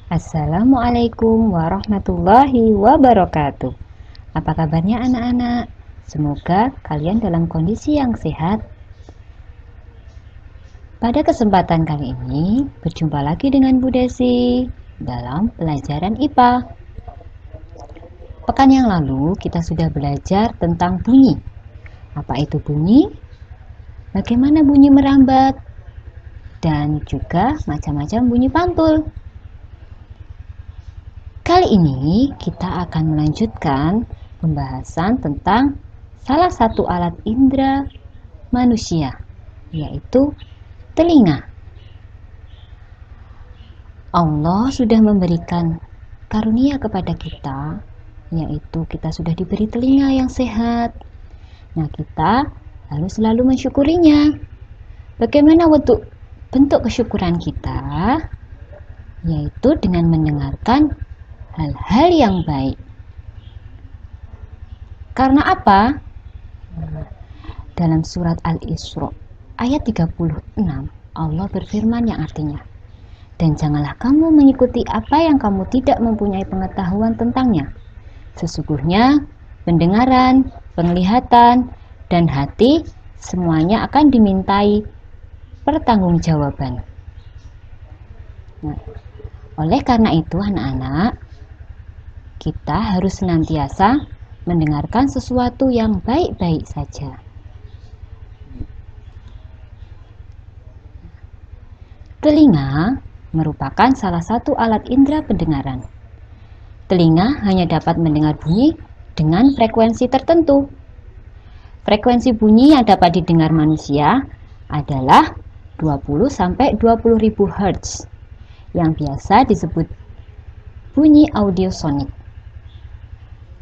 Assalamualaikum warahmatullahi wabarakatuh. Apa kabarnya anak-anak? Semoga kalian dalam kondisi yang sehat. Pada kesempatan kali ini, berjumpa lagi dengan Bu Desi dalam pelajaran IPA. Pekan yang lalu kita sudah belajar tentang bunyi. Apa itu bunyi? Bagaimana bunyi merambat? Dan juga macam-macam bunyi pantul. Kali ini kita akan melanjutkan pembahasan tentang salah satu alat indera manusia, yaitu telinga. Allah sudah memberikan karunia kepada kita, yaitu kita sudah diberi telinga yang sehat. Nah, kita harus selalu mensyukurinya. Bagaimana bentuk kesyukuran kita? Yaitu dengan mendengarkan hal-hal yang baik. Karena apa? Dalam surat Al-Isra ayat 36 Allah berfirman yang artinya, dan janganlah kamu mengikuti apa yang kamu tidak mempunyai pengetahuan tentangnya. Sesungguhnya pendengaran, penglihatan, dan hati semuanya akan dimintai pertanggungjawaban. Nah, oleh karena itu anak-anak, kita harus senantiasa mendengarkan sesuatu yang baik-baik saja. Telinga merupakan salah satu alat indera pendengaran. Telinga hanya dapat mendengar bunyi dengan frekuensi tertentu. Frekuensi bunyi yang dapat didengar manusia adalah 20-20.000 Hz, yang biasa disebut bunyi audiosonik.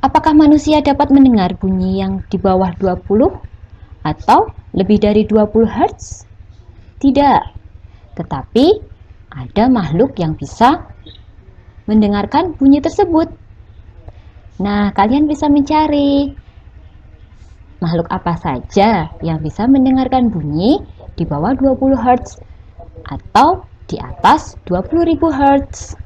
Apakah manusia dapat mendengar bunyi yang di bawah 20 atau lebih dari 20 Hz? Tidak. Tetapi ada makhluk yang bisa mendengarkan bunyi tersebut. Nah, kalian bisa mencari makhluk apa saja yang bisa mendengarkan bunyi di bawah 20 Hz atau di atas 20.000 Hz.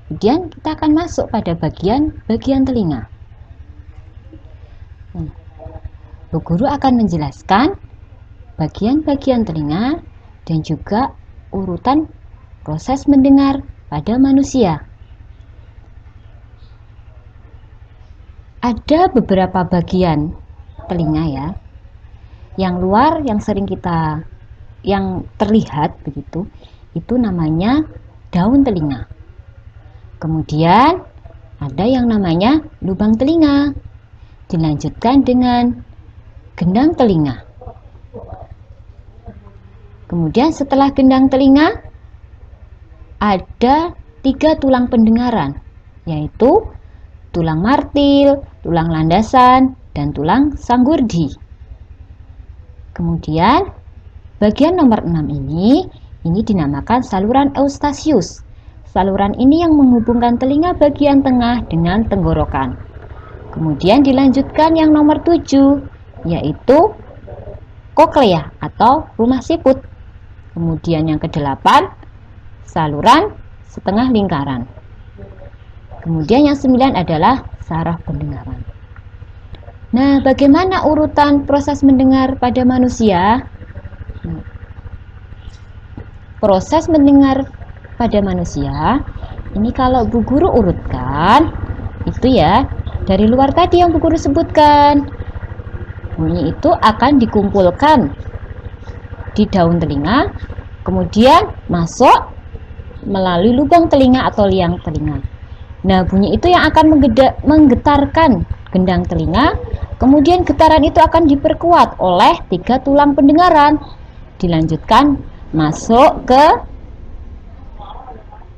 Kemudian kita akan masuk pada bagian telinga. Bu Guru akan menjelaskan bagian-bagian telinga dan juga urutan proses mendengar pada manusia. Ada beberapa bagian telinga ya. Yang luar yang yang terlihat begitu, itu namanya daun telinga. Kemudian ada yang namanya lubang telinga. Dilanjutkan dengan gendang telinga. Kemudian setelah gendang telinga ada 3 tulang pendengaran, yaitu tulang martil, tulang landasan, dan tulang sanggurdi. Kemudian bagian nomor 6 ini dinamakan saluran Eustachius. Saluran ini yang menghubungkan telinga bagian tengah dengan tenggorokan. Kemudian dilanjutkan yang nomor 7, yaitu koklea atau rumah siput. Kemudian yang ke-8, saluran setengah lingkaran. Kemudian yang 9 adalah saraf pendengaran. Nah, bagaimana urutan proses mendengar pada manusia? Proses mendengar pada manusia ini kalau Bu Guru urutkan itu ya, dari luar tadi yang Bu Guru sebutkan, bunyi itu akan dikumpulkan di daun telinga, kemudian masuk melalui lubang telinga atau liang telinga. Nah, bunyi itu yang akan menggetarkan gendang telinga, kemudian getaran itu akan diperkuat oleh 3 tulang pendengaran. Dilanjutkan masuk ke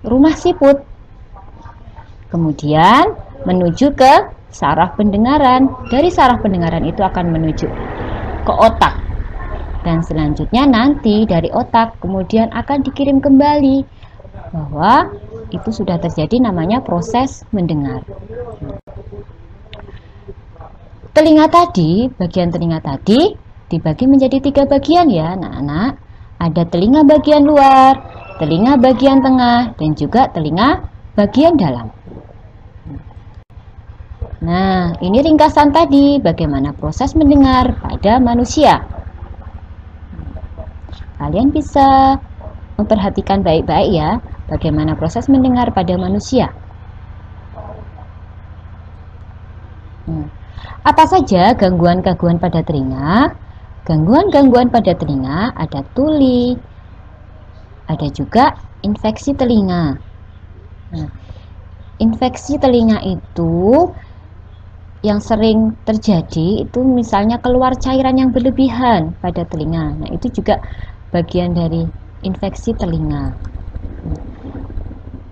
rumah siput, kemudian menuju ke saraf pendengaran. Dari saraf pendengaran itu akan menuju ke otak, dan selanjutnya nanti dari otak kemudian akan dikirim kembali, bahwa itu sudah terjadi namanya proses mendengar. Bagian telinga tadi dibagi menjadi 3 bagian ya anak-anak. Ada telinga bagian luar, telinga bagian tengah, dan juga telinga bagian dalam. Nah, ini ringkasan tadi bagaimana proses mendengar pada manusia. Kalian bisa memperhatikan baik-baik ya, bagaimana proses mendengar pada manusia. Apa saja gangguan-gangguan pada telinga? Gangguan-gangguan pada telinga ada tuli, ada juga infeksi telinga. Nah, infeksi telinga itu yang sering terjadi itu misalnya keluar cairan yang berlebihan pada telinga. Nah, itu juga bagian dari infeksi telinga.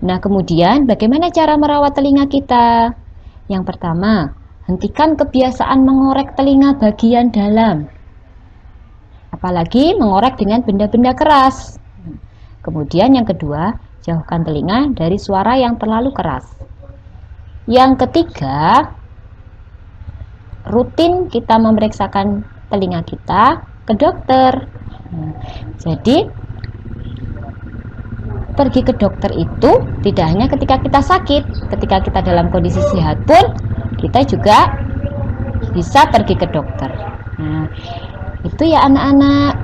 Nah, kemudian bagaimana cara merawat telinga kita? Yang pertama, hentikan kebiasaan mengorek telinga bagian dalam. Apalagi mengorek dengan benda-benda keras. Kemudian yang kedua, jauhkan telinga dari suara yang terlalu keras. Yang ketiga, rutin kita memeriksakan telinga kita ke dokter. Jadi, pergi ke dokter itu tidak hanya ketika kita sakit, ketika kita dalam kondisi sehat pun kita juga bisa pergi ke dokter. Nah, itu ya anak-anak.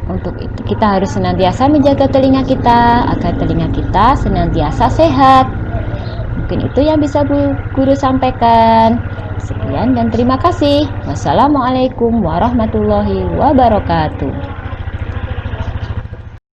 Untuk itu kita harus senantiasa menjaga telinga kita agar telinga kita senantiasa sehat. Mungkin itu yang bisa Bu Guru sampaikan. Sekian dan terima kasih. Wassalamualaikum warahmatullahi wabarakatuh.